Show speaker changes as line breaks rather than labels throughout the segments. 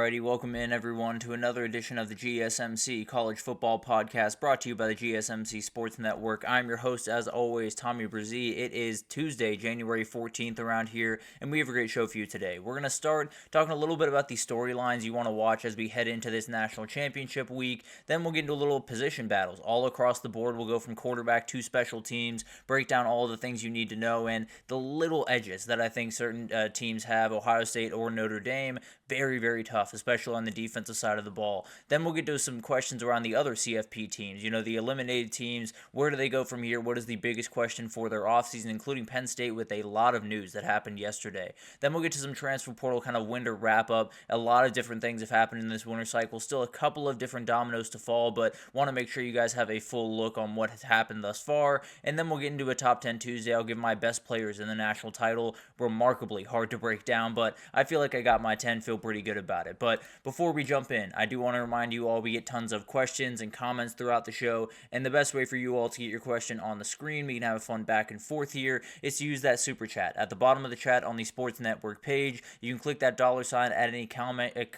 Alrighty, welcome in everyone to another edition of the GSMC College Football Podcast brought to you by the GSMC Sports Network. I'm your host, as always, Tommy Brzee. It is Tuesday, January 14th around here, and we have a great show for you today. We're going to start talking a little bit about the storylines you want to watch as we head into this national championship week. Then we'll get into a little position battles all across the board. We'll go from quarterback to special teams, break down all the things you need to know, and the little edges that I think certain teams have, Ohio State or Notre Dame. Very, very tough, especially on the defensive side of the ball. Then we'll get to some questions around the other CFP teams. You know, the eliminated teams, where do they go from here? What is the biggest question for their offseason, including Penn State with a lot of news that happened yesterday. Then we'll get to some transfer portal kind of winter wrap-up. A lot of different things have happened in this winter cycle. Still a couple of different dominoes to fall, but want to make sure you guys have a full look on what has happened thus far. And then we'll get into a Top 10 Tuesday. I'll give my best players in the national title. Remarkably hard to break down, but I feel like I got my 10, feel pretty good about it. But before we jump in, I do want to remind you all we get tons of questions and comments throughout the show, and the best way for you all to get your question on the screen, we can have a fun back and forth here, is to use that super chat. At the bottom of the chat on the Sports Network page, you can click that $, add any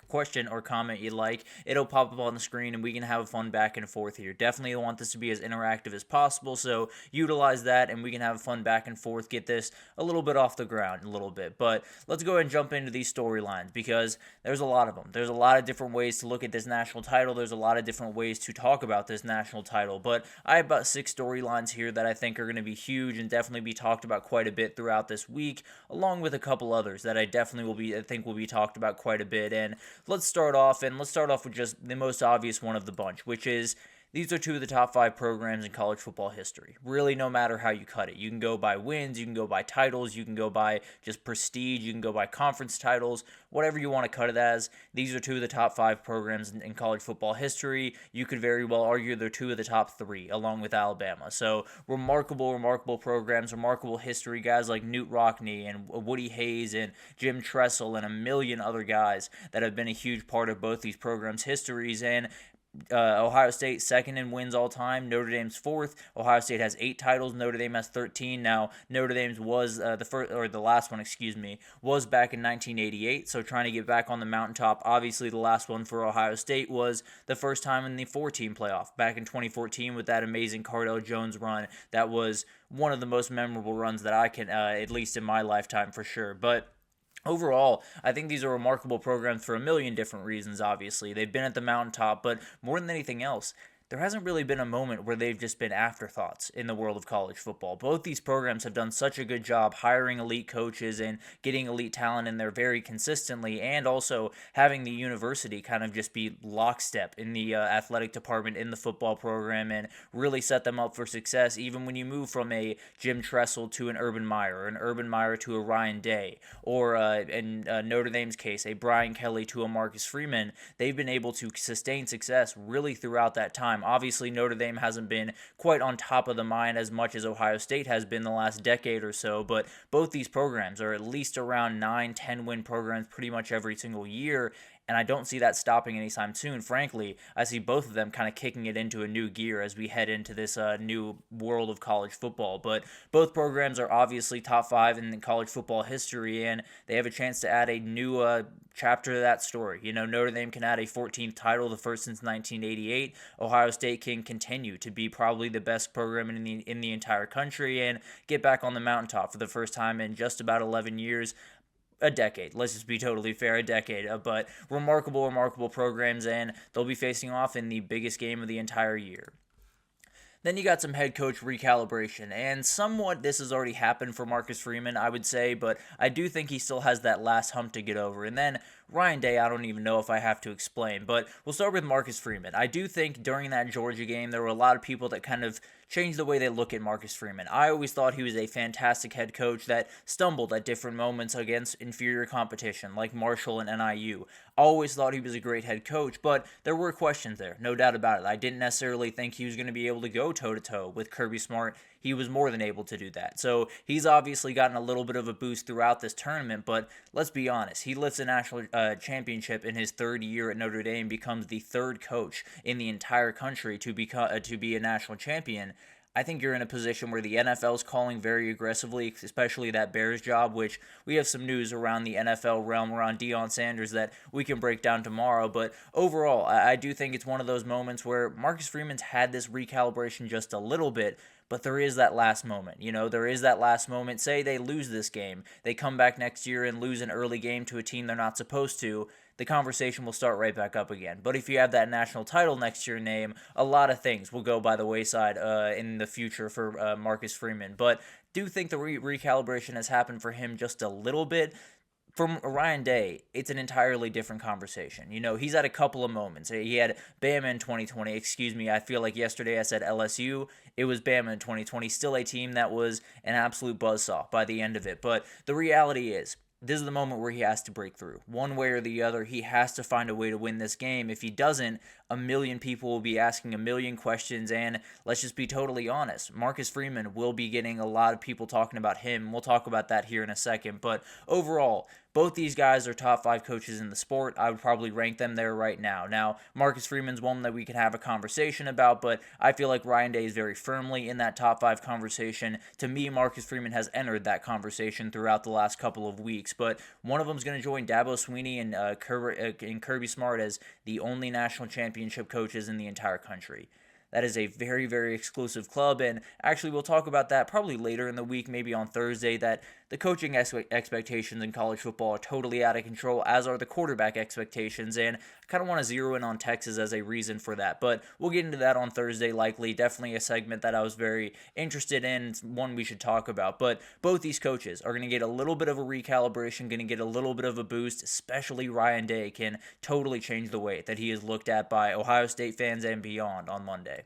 question or comment you like. It'll pop up on the screen, and we can have a fun back and forth here. Definitely want this to be as interactive as possible, so utilize that, and we can have a fun back and forth, get this a little bit off the ground a little bit. But let's go ahead and jump into these storylines, because there's a lot of them. There's a lot of different ways to look at this national title. There's a lot of different ways to talk about this national title. But I have about 6 storylines here that I think are going to be huge and definitely be talked about quite a bit throughout this week, along with a couple others that I think will be talked about quite a bit. And let's start off with just the most obvious one of the bunch, which is these are 2 of the top 5 programs in college football history. Really, no matter how you cut it. You can go by wins, you can go by titles, you can go by just prestige, you can go by conference titles, whatever you want to cut it as. These are 2 of the top 5 programs in college football history. You could very well argue they're 2 of the top 3, along with Alabama. So, remarkable programs, remarkable history. Guys like Newt Rockne and Woody Hayes and Jim Tressel and a million other guys that have been a huge part of both these programs' histories. And Ohio State second in wins all time. Notre Dame's 4th. Ohio State has 8 titles. Notre Dame has 13. Now Notre Dame's was the last one, was back in 1988. So trying to get back on the mountaintop. Obviously, the last one for Ohio State was the first time in the 4-team playoff back in 2014 with that amazing Cardale Jones run. That was one of the most memorable runs that I can, at least in my lifetime, for sure. But overall, I think these are remarkable programs for a million different reasons, obviously. They've been at the mountaintop, but more than anything else, there hasn't really been a moment where they've just been afterthoughts in the world of college football. Both these programs have done such a good job hiring elite coaches and getting elite talent in there very consistently, and also having the university kind of just be lockstep in the athletic department in the football program and really set them up for success, even when you move from a Jim Tressel to an Urban Meyer, or an Urban Meyer to a Ryan Day, or in Notre Dame's case, a Brian Kelly to a Marcus Freeman. They've been able to sustain success really throughout that time. Obviously, Notre Dame hasn't been quite on top of the mind as much as Ohio State has been the last decade or so, but both these programs are at least around 9-10 win programs pretty much every single year, and I don't see that stopping anytime soon. Frankly, I see both of them kind of kicking it into a new gear as we head into this new world of college football. But both programs are obviously top 5 in college football history, and they have a chance to add a new chapter to that story. You know, Notre Dame can add a 14th title, the first since 1988. Ohio State can continue to be probably the best program in the entire country and get back on the mountaintop for the first time in just about 11 years. A decade. Let's just be totally fair, a decade. But remarkable programs, and they'll be facing off in the biggest game of the entire year. Then you got some head coach recalibration, and somewhat this has already happened for Marcus Freeman, I would say, but I do think he still has that last hump to get over. And then Ryan Day, I don't even know if I have to explain, but we'll start with Marcus Freeman. I do think during that Georgia game, there were a lot of people that kind of changed the way they look at Marcus Freeman. I always thought he was a fantastic head coach that stumbled at different moments against inferior competition, like Marshall and NIU. I always thought he was a great head coach, but there were questions there, no doubt about it. I didn't necessarily think he was going to be able to go toe-to-toe with Kirby Smart. He was more than able to do that. So he's obviously gotten a little bit of a boost throughout this tournament, but let's be honest. He lifts a national championship in his 3rd year at Notre Dame, becomes the 3rd coach in the entire country to be a national champion. I think you're in a position where the NFL is calling very aggressively, especially that Bears job, which we have some news around the NFL realm around Deion Sanders that we can break down tomorrow. But overall, I do think it's one of those moments where Marcus Freeman's had this recalibration just a little bit, but there is that last moment. There is that last moment. Say they lose this game, they come back next year and lose an early game to a team they're not supposed to. The conversation will start right back up again. But if you have that national title next to your name, a lot of things will go by the wayside in the future for Marcus Freeman. But do think the recalibration has happened for him just a little bit. From Ryan Day, it's an entirely different conversation. He's had a couple of moments. He had Bama in 2020. Excuse me, I feel like yesterday I said LSU. It was Bama in 2020. Still a team that was an absolute buzzsaw by the end of it. But the reality is, this is the moment where he has to break through. One way or the other, he has to find a way to win this game. If he doesn't, a million people will be asking a million questions, and let's just be totally honest, Marcus Freeman will be getting a lot of people talking about him. We'll talk about that here in a second, but overall, both these guys are top 5 coaches in the sport. I would probably rank them there right now. Now, Marcus Freeman's one that we can have a conversation about, but I feel like Ryan Day is very firmly in that top 5 conversation. To me, Marcus Freeman has entered that conversation throughout the last couple of weeks, but one of them is going to join Dabo Swinney and Kirby Smart as the only national championship coaches in the entire country. That is a very, very exclusive club, and actually we'll talk about that probably later in the week, maybe on Thursday, that the coaching expectations in college football are totally out of control, as are the quarterback expectations, and I kind of want to zero in on Texas as a reason for that, but we'll get into that on Thursday likely. Definitely a segment that I was very interested in, one we should talk about, but both these coaches are going to get a little bit of a recalibration, going to get a little bit of a boost, especially Ryan Day can totally change the way that he is looked at by Ohio State fans and beyond on Monday.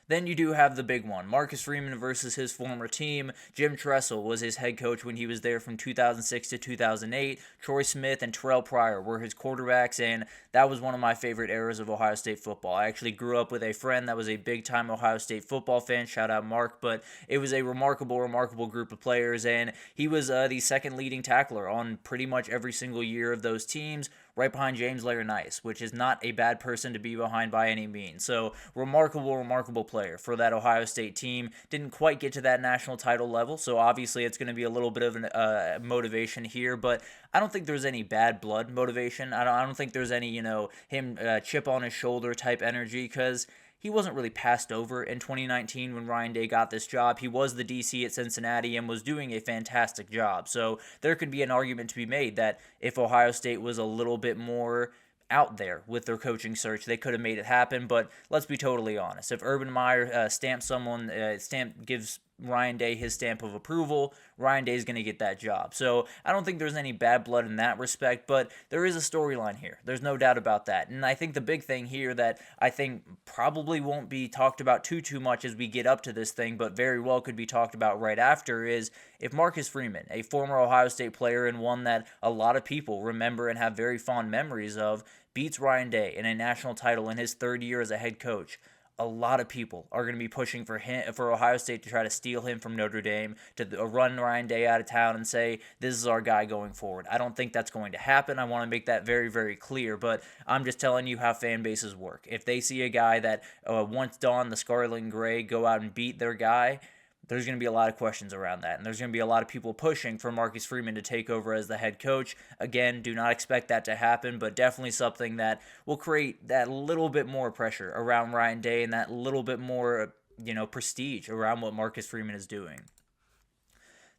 Then you do have the big one, Marcus Freeman versus his former team. Jim Tressel was his head coach when he was there from 2006 to 2008. Troy Smith and Terrell Pryor were his quarterbacks, and that was one of my favorite eras of Ohio State football. I actually grew up with a friend that was a big-time Ohio State football fan. Shout out Mark, but it was a remarkable group of players, and he was the second leading tackler on pretty much every single year of those teams, right behind James Laurinaitis, which is not a bad person to be behind by any means. So remarkable player for that Ohio State team. Didn't quite get to that national title level, so obviously it's going to be a little bit of an motivation here, but I don't think there's any bad blood motivation. I don't think there's any, him chip on his shoulder type energy, because he wasn't really passed over in 2019 when Ryan Day got this job. He was the DC at Cincinnati and was doing a fantastic job. So there could be an argument to be made that if Ohio State was a little bit more out there with their coaching search, they could have made it happen. But let's be totally honest. If Urban Meyer gives Ryan Day his stamp of approval, Ryan Day is going to get that job. So I don't think there's any bad blood in that respect, but there is a storyline here. There's no doubt about that. And I think the big thing here that I think probably won't be talked about too much as we get up to this thing, but very well could be talked about right after, is if Marcus Freeman, a former Ohio State player and one that a lot of people remember and have very fond memories of, beats Ryan Day in a national title in his third year as a head coach, a lot of people are going to be pushing for Ohio State to try to steal him from Notre Dame, to run Ryan Day out of town and say, this is our guy going forward. I don't think that's going to happen. I want to make that very, very clear, but I'm just telling you how fan bases work. If they see a guy that once donned the scarlet and gray go out and beat their guy, there's going to be a lot of questions around that, and there's going to be a lot of people pushing for Marcus Freeman to take over as the head coach. Again, do not expect that to happen, but definitely something that will create that little bit more pressure around Ryan Day and that little bit more, prestige around what Marcus Freeman is doing.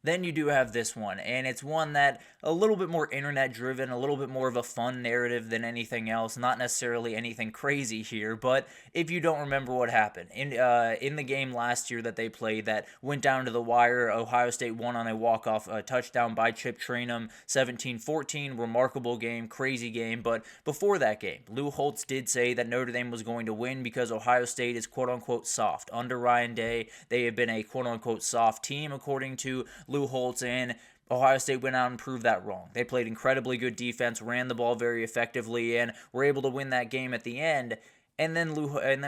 Then you do have this one, and it's one that a little bit more internet-driven, a little bit more of a fun narrative than anything else, not necessarily anything crazy here, but if you don't remember what happened, in the game last year that they played that went down to the wire, Ohio State won on a walk-off touchdown by Chip Trayanum, 17-14, remarkable game, crazy game, but before that game, Lou Holtz did say that Notre Dame was going to win because Ohio State is quote-unquote soft. Under Ryan Day, they have been a quote-unquote soft team, according to Lou Holtz, and Ohio State went out and proved that wrong. They played incredibly good defense, ran the ball very effectively, and were able to win that game at the end. And then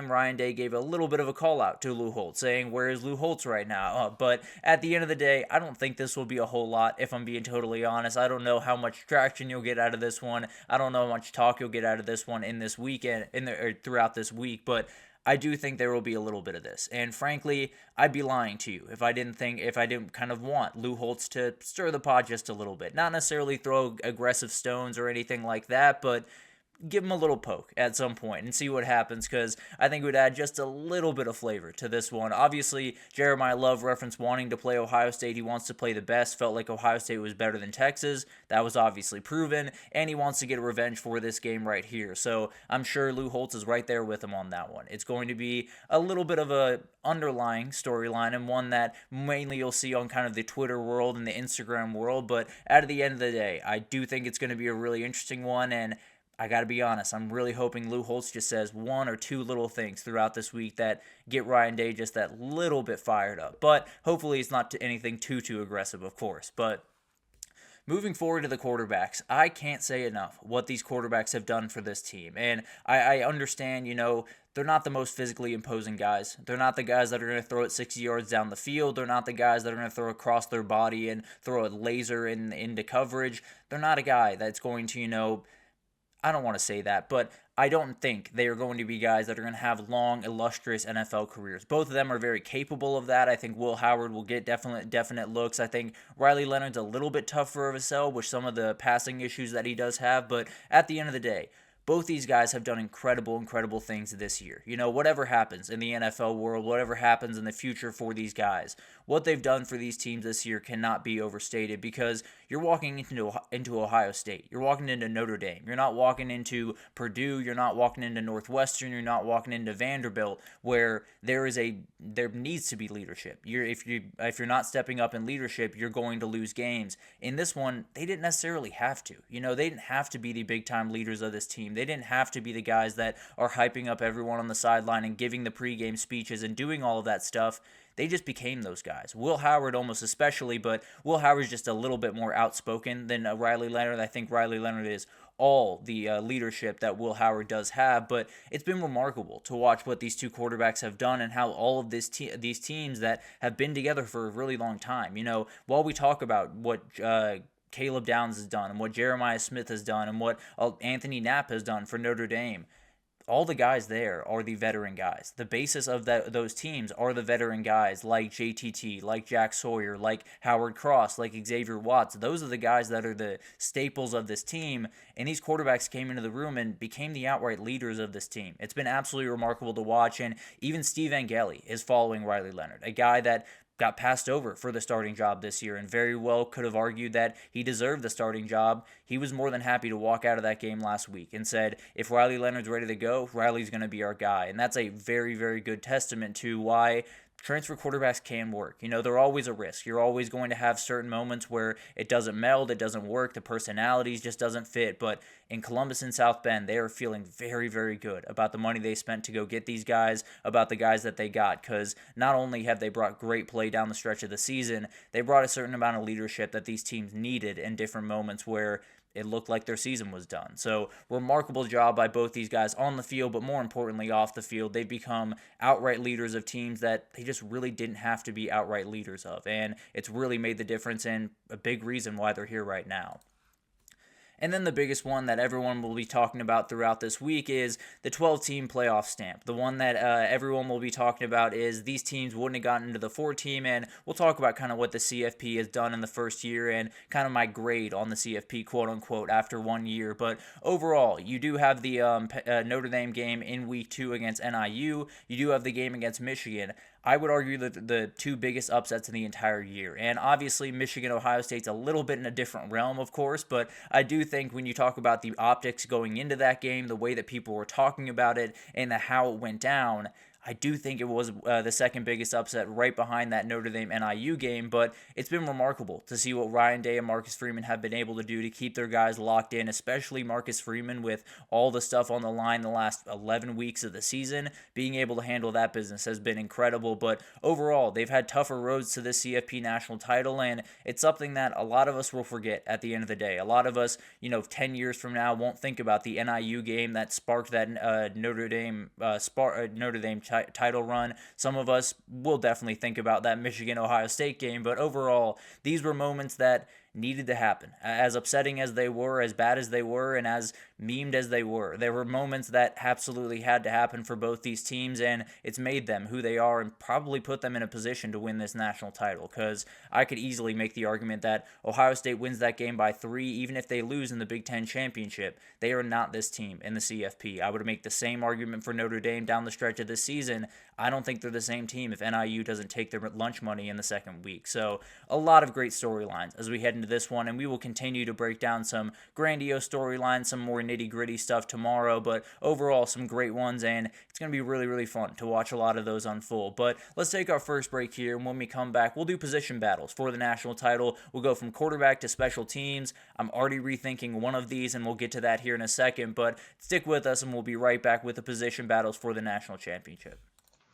Ryan Day gave a little bit of a call out to Lou Holtz, saying, where is Lou Holtz right now? But at the end of the day, I don't think this will be a whole lot, if I'm being totally honest. I don't know how much traction you'll get out of this one. I don't know how much talk you'll get out of this one in this weekend, throughout this week, but I do think there will be a little bit of this. And frankly, I'd be lying to you if I didn't kind of want Lou Holtz to stir the pot just a little bit. Not necessarily throw aggressive stones or anything like that, but give him a little poke at some point and see what happens, because I think it would add just a little bit of flavor to this one. Obviously, Jeremiah Love referenced wanting to play Ohio State. He wants to play the best, felt like Ohio State was better than Texas. That was obviously proven, and he wants to get a revenge for this game right here. So I'm sure Lou Holtz is right there with him on that one. It's going to be a little bit of a underlying storyline, and one that mainly you'll see on kind of the Twitter world and the Instagram world, but at the end of the day, I do think it's going to be a really interesting one, and I got to be honest, I'm really hoping Lou Holtz just says one or two little things throughout this week that get Ryan Day just that little bit fired up. But hopefully it's not anything too aggressive, of course. But moving forward to the quarterbacks, I can't say enough what these quarterbacks have done for this team. And I understand, they're not the most physically imposing guys. They're not the guys that are going to throw it 60 yards down the field. They're not the guys that are going to throw across their body and throw a laser into coverage. They're not a guy that's going to, I don't want to say that, but I don't think they are going to be guys that are going to have long, illustrious NFL careers. Both of them are very capable of that. I think Will Howard will get definite looks. I think Riley Leonard's a little bit tougher of a sell with some of the passing issues that he does have, but at the end of the day, both these guys have done incredible things this year. Whatever happens in the NFL world, whatever happens in the future for these guys, what they've done for these teams this year cannot be overstated, because you're walking into Ohio State. You're walking into Notre Dame. You're not walking into Purdue. You're not walking into Northwestern. You're not walking into Vanderbilt, where there needs to be leadership. If you're not stepping up in leadership, you're going to lose games. In this one, they didn't necessarily have to. They didn't have to be the big-time leaders of this team. They didn't have to be the guys that are hyping up everyone on the sideline and giving the pregame speeches and doing all of that stuff. They just became those guys. Will Howard almost especially, but Will Howard's just a little bit more outspoken than Riley Leonard. I think Riley Leonard is all the leadership that Will Howard does have, but it's been remarkable to watch what these two quarterbacks have done and how all of these teams that have been together for a really long time. While we talk about what Caleb Downs has done and what Jeremiah Smith has done and what Anthony Knapp has done for Notre Dame, all the guys there are the veteran guys. The basis of those teams are the veteran guys like JTT, like Jack Sawyer, like Howard Cross, like Xavier Watts. Those are the guys that are the staples of this team, and these quarterbacks came into the room and became the outright leaders of this team. It's been absolutely remarkable to watch, and even Steve Angeli is following Riley Leonard, a guy that got passed over for the starting job this year and very well could have argued that he deserved the starting job. He was more than happy to walk out of that game last week and said, if Riley Leonard's ready to go, Riley's going to be our guy. And that's a very good testament to why transfer quarterbacks can work. They're always a risk. You're always going to have certain moments where it doesn't meld, it doesn't work, the personalities just doesn't fit. But in Columbus and South Bend, they are feeling very good about the money they spent to go get these guys, about the guys that they got, because not only have they brought great play down the stretch of the season, they brought a certain amount of leadership that these teams needed in different moments where it looked like their season was done. So, remarkable job by both these guys on the field, but more importantly off the field. They've become outright leaders of teams that they just really didn't have to be outright leaders of, and it's really made the difference and a big reason why they're here right now. And then the biggest one that everyone will be talking about throughout this week is the 12-team playoff stamp. The one that everyone will be talking about is these teams wouldn't have gotten into the 4-team, and we'll talk about kind of what the CFP has done in the first year and kind of my grade on the CFP, quote-unquote, after 1 year. But overall, you do have the Notre Dame game in Week 2 against NIU. You do have the game against Michigan. I would argue that the two biggest upsets in the entire year. And obviously, Michigan-Ohio State's a little bit in a different realm, of course, but I do think when you talk about the optics going into that game, the way that people were talking about it, and how it went down, I do think it was the second biggest upset right behind that Notre Dame-NIU game, but it's been remarkable to see what Ryan Day and Marcus Freeman have been able to do to keep their guys locked in, especially Marcus Freeman with all the stuff on the line the last 11 weeks of the season. Being able to handle that business has been incredible, but overall, they've had tougher roads to the CFP national title, and it's something that a lot of us will forget at the end of the day. A lot of us, 10 years from now won't think about the NIU game that sparked that Notre Dame title run. Some of us will definitely think about that Michigan-Ohio State game, but overall, these were moments that needed to happen. As upsetting as they were, as bad as they were, and as memed as they were, there were moments that absolutely had to happen for both these teams, and it's made them who they are and probably put them in a position to win this national title, because I could easily make the argument that Ohio State wins that game by 3, even if they lose in the Big Ten championship. They are not this team in the CFP. I would make the same argument for Notre Dame down the stretch of this season. I don't think they're the same team if NIU doesn't take their lunch money in the second week. So a lot of great storylines as we head into this one, and we will continue to break down some grandiose storylines, some more nitty-gritty stuff tomorrow, but overall some great ones, and it's going to be really, really fun to watch a lot of those unfold. But let's take our first break here, and when we come back, we'll do position battles for the national title. We'll go from quarterback to special teams. I'm already rethinking one of these, and we'll get to that here in a second, but stick with us, and we'll be right back with the position battles for the national championship.